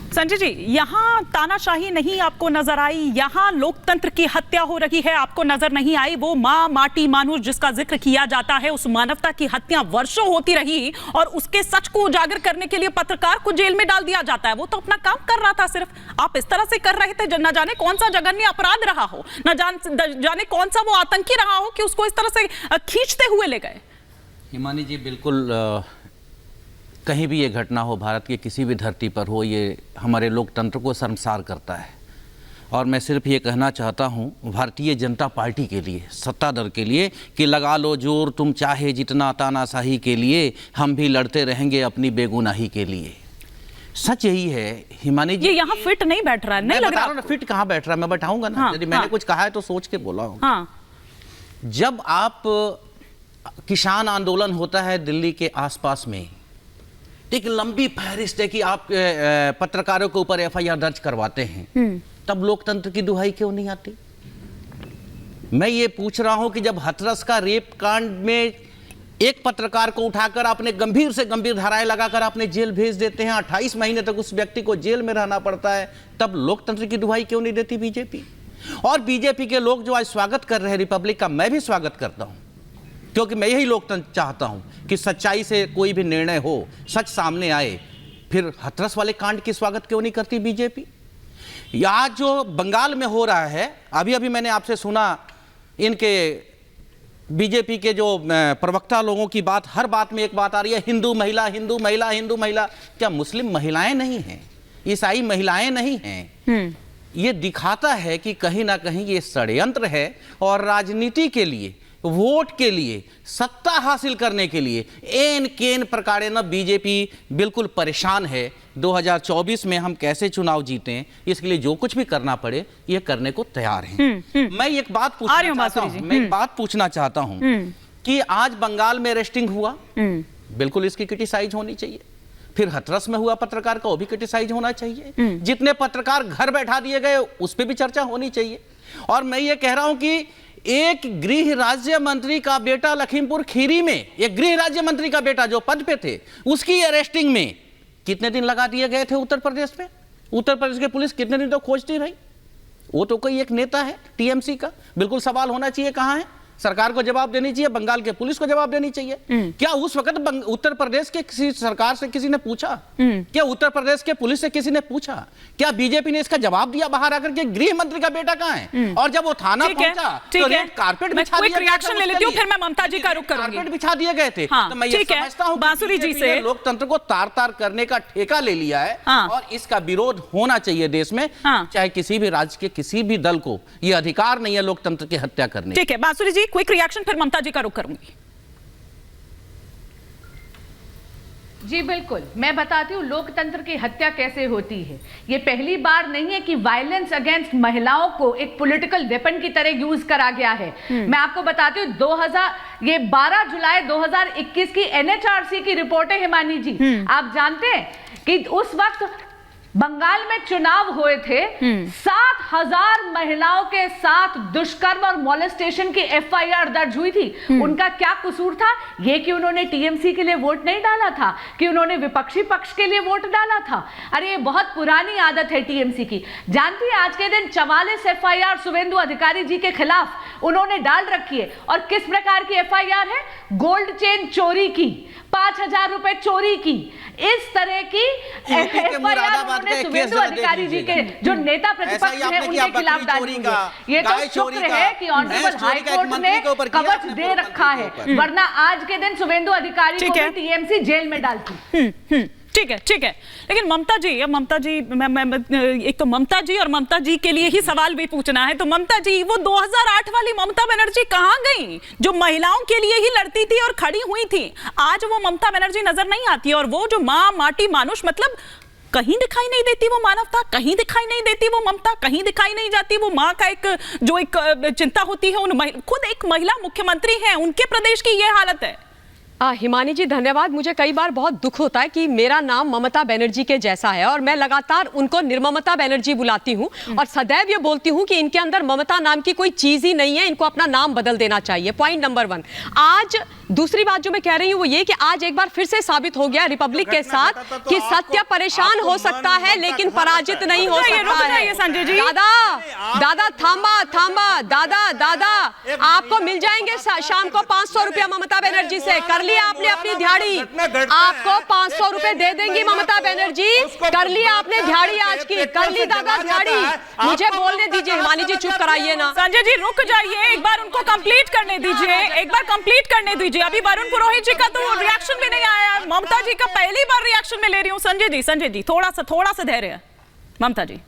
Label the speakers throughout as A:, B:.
A: संजय जी, यहाँ तानाशाही नहीं आपको नजर आई, यहाँ लोकतंत्र की हत्या हो रही है आपको नजर नहीं आई। वो माँ माटी मानुष जिसका जिक्र किया जाता है, उस मानवता की हत्या वर्षों होती रही और उसके सच को उजागर करने के लिए पत्रकार को जेल में डाल दिया जाता है। वो तो अपना काम कर रहा था, सिर्फ आप इस तरह से कर रहे थे। न जाने कौन सा जघन्य अपराध रहा हो, न जाने कौन सा वो आतंकी रहा हो कि उसको इस तरह से खींचते हुए ले गए।
B: हिमानी जी, बिल्कुल कहीं भी ये घटना हो, भारत के किसी भी धरती पर हो, ये हमारे लोकतंत्र को शर्मसार करता है। और मैं सिर्फ ये कहना चाहता हूँ भारतीय जनता पार्टी के लिए, सत्ता दल के लिए, कि लगा लो जोर तुम चाहे जितना, तानाशाही के लिए हम भी लड़ते रहेंगे अपनी बेगुनाही के लिए। सच यही है हिमानी जी।
A: ये यहाँ फिट नहीं बैठ रहा है, नहीं लग रहा।
B: फिट कहाँ बैठ रहा है, मैं बैठाऊंगा ना। यदि मैंने कुछ कहा है तो सोच के बोला हूँ। जब आप किसान आंदोलन होता है दिल्ली के आसपास में, एक लंबी फहरिस्त है कि आप पत्रकारों के ऊपर एफआईआर दर्ज करवाते हैं, तब लोकतंत्र की दुहाई क्यों नहीं आती? मैं ये पूछ रहा हूं कि जब हाथरस का रेप कांड में एक पत्रकार को उठाकर आपने गंभीर से गंभीर धाराएं लगाकर आपने जेल भेज देते हैं, 28 महीने तक उस व्यक्ति को जेल में रहना पड़ता है, तब लोकतंत्र की दुहाई क्यों नहीं देती बीजेपी? और बीजेपी के लोग जो आज स्वागत कर रहे हैं रिपब्लिक का, मैं भी स्वागत करता हूं, क्योंकि मैं यही लोकतंत्र चाहता हूं कि सच्चाई से कोई भी निर्णय हो, सच सामने आए। फिर हाथरस वाले कांड की स्वागत क्यों नहीं करती बीजेपी? आज जो बंगाल में हो रहा है, अभी अभी मैंने आपसे सुना, इनके बीजेपी के जो प्रवक्ता लोगों की बात, हर बात में एक बात आ रही है, हिंदू महिला, हिंदू महिला, हिंदू महिला। क्या मुस्लिम महिलाएं नहीं हैं? ईसाई महिलाएं नहीं हैं? ये दिखाता है कि कहीं ना कहीं ये षड्यंत्र है और राजनीति के लिए, वोट के लिए, सत्ता हासिल करने के लिए एन केन प्रकारे न बीजेपी बिल्कुल परेशान है। 2024 में हम कैसे चुनाव जीतें, इसके लिए जो कुछ भी करना पड़े ये करने को तैयार हैं। मैं एक बात पूछना चाहता हूं कि आज बंगाल में अरेस्टिंग हुआ, बिल्कुल इसकी क्रिटिसाइज होनी चाहिए। फिर हाथरस में हुआ पत्रकार का, वो भी क्रिटिसाइज होना चाहिए। जितने पत्रकार घर बैठा दिए गए उस पर भी चर्चा होनी चाहिए। और मैं ये कह रहा हूं कि एक गृह राज्य मंत्री का बेटा लखीमपुर खीरी में, एक गृह राज्य मंत्री का बेटा जो पद पे थे, उसकी अरेस्टिंग में कितने दिन लगा दिए गए थे उत्तर प्रदेश में? उत्तर प्रदेश की पुलिस कितने दिन तो खोजती रही। वो तो कोई एक नेता है टीएमसी का, बिल्कुल सवाल होना चाहिए कहां है? सरकार को जवाब देनी चाहिए, बंगाल के पुलिस को जवाब देनी चाहिए। क्या उस वक्त उत्तर प्रदेश के किसी सरकार से किसी ने पूछा? क्या उत्तर प्रदेश के पुलिस से किसी ने पूछा? क्या बीजेपी ने इसका जवाब दिया बाहर आकर के गृह मंत्री का बेटा कहां है? और जब वो थाना पहुंचा तो रेड कारपेट बिछा दिया गया था।
A: ले लेती हूं, फिर मैं ममता जी का रुख करूंगी।
B: कारपेट बिछा दिए गए थे। तो मैं ये समझता हूं
A: बांसुरी जी से
B: लोकतंत्र को तार तार करने का ठेका ले लिया है और इसका विरोध होना चाहिए देश में। चाहे किसी भी राज्य के किसी भी दल को यह अधिकार नहीं है लोकतंत्र की हत्या करने।
A: ठीक है बांसुरी जी, क्विक रिएक्शन, फिर ममता जी का रुख करूंगी।
C: जी बिल्कुल, मैं बताती हूँ लोकतंत्र की हत्या कैसे होती है। ये पहली बार नहीं है कि वायलेंस अगेंस्ट महिलाओं को एक पॉलिटिकल वेपन की तरह यूज करा गया है। मैं आपको बताती हूँ 12 जुलाई 2021 की एनएचआरसी की रिपोर्ट है हिमानी जी। आप जानते हैं कि उस वक्त बंगाल में चुनाव हुए थे, 7,000 महिलाओं के साथ दुष्कर्म और मॉलेस्टेशन की एफआईआर दर्ज हुई थी। उनका क्या कसूर था? ये कि उन्होंने टीएमसी के लिए वोट नहीं डाला था, कि उन्होंने विपक्षी पक्ष के लिए वोट डाला था। अरे ये बहुत पुरानी आदत है टीएमसी की। जानती है आज के दिन 44 एफआईआर शुभेंदु अधिकारी जी के खिलाफ उन्होंने डाल रखी है। और किस प्रकार की एफआईआर है? गोल्ड चेन चोरी की, 5,000 रुपए चोरी की, इस तरह की एफआईआर शुभेंदु अधिकारी जी के जो नेता प्रतिपक्ष हैं उनके खिलाफ डाली है। ये तो शुक्र है कि ऑनरेबल हाई कोर्ट ने कवच दे रखा है, वरना आज के दिन शुभेंदु अधिकारी को भी टीएमसी जेल में डालती।
A: ठीक है, लेकिन ममता जी, एक तो ममता जी और ममता जी के लिए ही सवाल भी पूछना है। तो ममता जी, वो 2008 वाली ममता बनर्जी कहां गई जो महिलाओं के लिए ही लड़ती थी और खड़ी हुई थी? आज वो ममता बनर्जी नजर नहीं आती। और वो जो माँ माटी मानुष, मतलब कहीं दिखाई नहीं देती वो मानवता, कहीं दिखाई नहीं देती वो ममता, कहीं दिखाई नहीं जाती वो माँ का एक चिंता होती है। खुद एक महिला मुख्यमंत्री है, उनके प्रदेश की ये हालत है।
D: हिमानी जी धन्यवाद। मुझे कई बार बहुत दुख होता है कि मेरा नाम ममता बनर्जी के जैसा है और मैं लगातार उनको निर्ममता बनर्जी बुलाती हूँ और सदैव ये बोलती हूँ कि इनके अंदर ममता नाम की कोई चीज ही नहीं है, इनको अपना नाम बदल देना चाहिए। पॉइंट नंबर 1, आज दूसरी बात जो मैं कह रही हूँ वो ये कि आज एक बार फिर से साबित हो गया रिपब्लिक के साथ कि सत्य परेशान हो सकता है लेकिन पराजित नहीं हो सकता है।
A: संजय जी,
D: दादा थांबा दादा आपको मिल जाएंगे शाम को 500 रुपया ममता बनर्जी से। कर लिया आपने अपनी दिहाड़ी, आपको 500 रुपए दे देंगी ममता बनर्जी। कर लिया आपने दिहाड़ी आज की, कर ली दादा दिहाड़ी। मुझे बोलने दीजिए, हिमानी जी चुप कराइए ना।
A: संजय जी रुक जाइए, एक बार उनको कंप्लीट करने दीजिए, एक बार कंप्लीट करने दीजिए। अभी वरुण पुरोहित जी का तो रिएक्शन भी नहीं आया, ममता जी का पहली बार रिएक्शन में ले रही हूँ। संजय जी थोड़ा सा धैर्य। ममता जी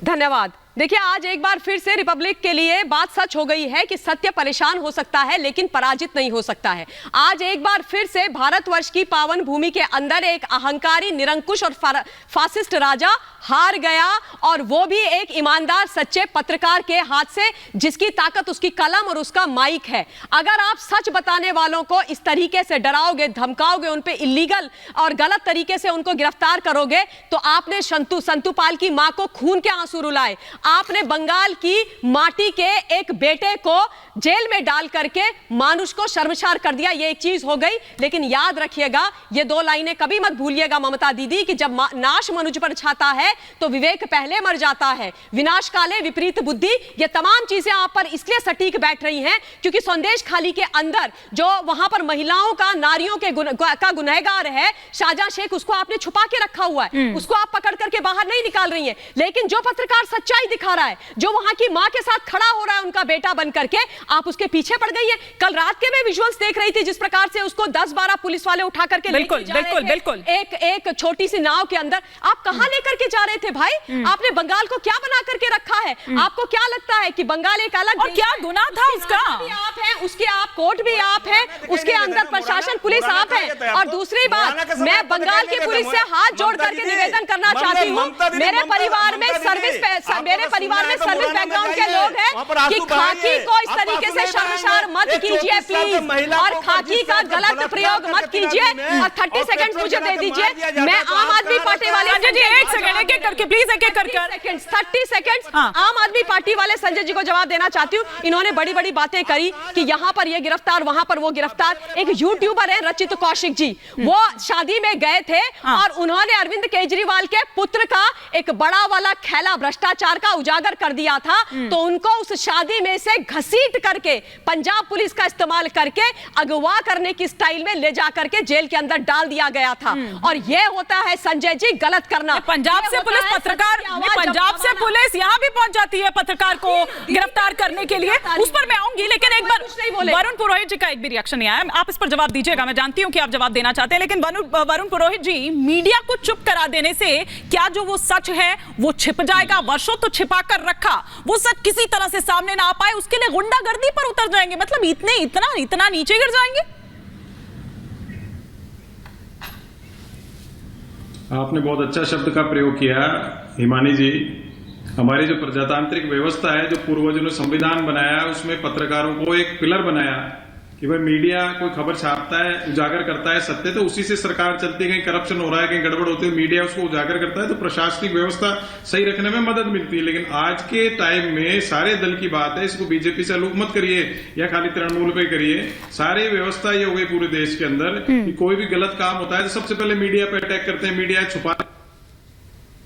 D: धन्यवाद। देखिए आज एक बार फिर से रिपब्लिक के लिए बात सच हो गई है कि सत्य परेशान हो सकता है लेकिन पराजित नहीं हो सकता है। आज एक बार फिर से भारतवर्ष की पावन भूमि के अंदर एक अहंकारी, निरंकुश और फासिस्ट राजा हार गया, और वो भी एक ईमानदार सच्चे पत्रकार के हाथ से, जिसकी ताकत उसकी कलम और उसका माइक है। अगर आप सच बताने वालों को इस तरीके से डराओगे, धमकाओगे, उन पे इलीगल और गलत तरीके से उनको गिरफ्तार करोगे, तो आपने संतू पाल की मां को खून के आंसू रुलाए। आपने बंगाल की माटी के एक बेटे को जेल में डाल करके मानुष को शर्मसार कर दिया। ये एक चीज हो गई, लेकिन याद रखिएगा, ये 2 लाइनें कभी मत भूलिएगा ममता दीदी, कि जब नाश मनुज पर छाता है तो विवेक पहले मर जाता है। विनाश काले विपरीत बुद्धि, ये तमाम चीजें आप पर इसलिए सटीक बैठ रही हैं क्योंकि संदेश खाली के अंदर जो वहां पर महिलाओं का, नारियों के का गुनहगार है शाहजहां शेख, उसको आपने छुपा के रखा हुआ है, उसको आप पकड़ करके बाहर नहीं निकाल रही हैं। लेकिन जो पत्रकार सच्चाई दिखा रहा है, जो वहां की मां के साथ खड़ा हो रहा है उनका बेटा बन करके, आप उसके पीछे पड़ गई है। कल रात के मैं विजुअल्स देख रही थी जिस प्रकार से उसको 10-12 पुलिस वाले उठा करके
A: बिल्कुल
D: एक छोटी सी नाव के अंदर। आप कहां लेकर के जा रहे थे भाई? आपने बंगाल को क्या बना करके रखा है? आपको क्या लगता है कि बंगाल एक अलग,
A: और क्या गुनाह था उसका?
D: आप हैं, उसके आप कोर्ट भी आप हैं, उसके अंदर प्रशासन पुलिस आप हैं। और दूसरी बात, मैं बंगाल की पुलिस से हाथ जोड़ करके निवेदन करना चाहती हूँ, मेरे परिवार में सर्विस बैकग्राउंड के लोग हैं कि खाकी को इस तरीके से शर्मसार मत कीजिए प्लीज, और खाकी का गलत प्रयोग मत कीजिए। और 30 सेकंड मुझे दे दीजिए। मैं आम आदमी पार्टी वाले,
A: एक सेकंड करके प्लीज, एक
D: 30 सेकंड आम आदमी पार्टी वाले संजय जी को जवाब देना चाहती हूँ। इन्होंने बड़ी बड़ी बातें करी कि यहाँ पर ये गिरफ्तार, वहां पर वो गिरफ्तार। एक यूट्यूबर है रचित कौशिक जी, वो शादी में गए थे और उन्होंने अरविंद केजरीवाल के पुत्र का एक बड़ा वाला खेला भ्रष्टाचार का उजागर कर दिया था, तो उनको उस शादी में से घसीट करके पंजाब पुलिस का इस्तेमाल करके अगवा करने की स्टाइल में ले जा करके जेल के अंदर डाल दिया गया था। और ये होता है संजय जी गलत करना।
A: पंजाब से पुलिस पत्रकार, पंजाब से पुलिस यहाँ भी पहुंच जाती है पत्रकार को गिरफ्तार करने के लिए, उस पर मैं आऊंगी। लेकिन एक बार वरुण पुरोहित जी का एक भी रिएक्शन नहीं आया, आप इस पर जवाब दीजिएगा। मैं जानती हूं कि आप जवाब देना चाहते हैं, लेकिन वरुण पुरोहित जी, मीडिया को चुप करा देने से क्या जो वो सच है वो छिप जाएगा? वर्षों तो छिपा कर रखा, वो सच किसी तरह से सामने ना आ पाए, उसके लिए गुंडागर्दी पर उतर जाएंगे? मतलब इतना नीचे गिर जाएंगे?
E: आपने बहुत अच्छा शब्द का प्रयोग किया हिमानी जी। हमारी जो प्रजातांत्रिक व्यवस्था है, जो पूर्वजों ने संविधान बनाया, उसमें पत्रकारों को एक पिलर बनाया कि भाई मीडिया कोई खबर छापता है, उजागर करता है सत्य, तो उसी से सरकार चलती है। कहीं करप्शन हो रहा है, कहीं गड़बड़ होती है, मीडिया उसको उजागर करता है, तो प्रशासनिक व्यवस्था सही रखने में मदद मिलती है। लेकिन आज के टाइम में सारे दल की बात है, इसको बीजेपी से अलग मत करिए या खाली तृणमूल पे करिए। सारी व्यवस्था ये हो गई पूरे देश के अंदर कि कोई भी गलत काम होता है तो सबसे पहले मीडिया पे अटैक करते हैं, मीडिया छुपा।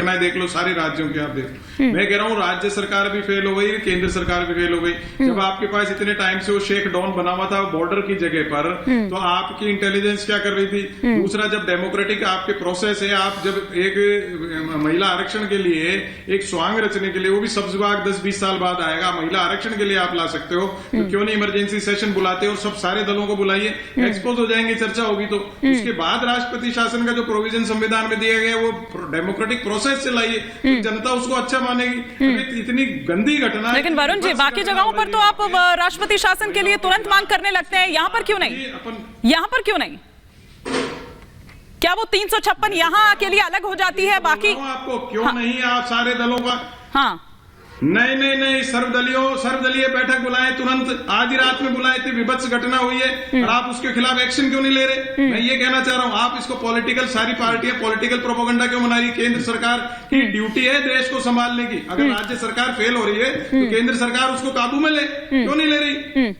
E: मैं देख लो सारे राज्यों के, आप देखो, मैं कह रहा हूँ राज्य सरकार भी फेल हो गई, केंद्र सरकार भी फेल हो गई। जब आपके पास इतने टाइम से वो शेख डॉन बना हुआ था बॉर्डर की जगह पर, तो आपकी इंटेलिजेंस क्या कर रही थी? दूसरा, जब डेमोक्रेटिक आपके प्रोसेस है, आप जब एक महिला आरक्षण के लिए एक स्वांग रचने के लिए, वो भी सब्ज विभाग 10-20 साल बाद आएगा, महिला आरक्षण के लिए आप ला सकते हो, तो क्यों नहीं इमरजेंसी सेशन बुलाते और सब सारे दलों को बुलाइए, एक्सपोज हो जाएंगे, चर्चा होगी। तो उसके बाद राष्ट्रपति शासन का जो प्रोविजन संविधान में दिया गया वो डेमोक्रेटिक प्रोसेस से लाइए, तो जनता उसको अच्छा मानेगी। इतनी गंदी घटना।
A: लेकिन वरुण जी, बाकी जगहों पर तो आप राष्ट्रपति शासन के लिए तुरंत मांग करने लगते हैं, यहाँ पर क्यों नहीं? यहाँ पर क्यों नहीं? क्या वो 356 यहाँ के लिए अलग हो जाती है? बाकी
E: आपको क्यों नहीं? आप सारे दलों का नहीं, सर्वदलीय बैठक बुलाए तुरंत, आज ही रात में बुलाए थे, विभत्स घटना हुई है और आप उसके खिलाफ एक्शन क्यों नहीं ले रहे? मैं ये कहना चाह रहा हूं, आप इसको पॉलिटिकल, सारी पार्टियां पॉलिटिकल प्रोपेगेंडा क्यों बना रही है? केंद्र सरकार की ड्यूटी है देश को संभालने की। अगर राज्य सरकार फेल हो रही है तो केंद्र सरकार उसको काबू में ले, क्यों नहीं ले रही?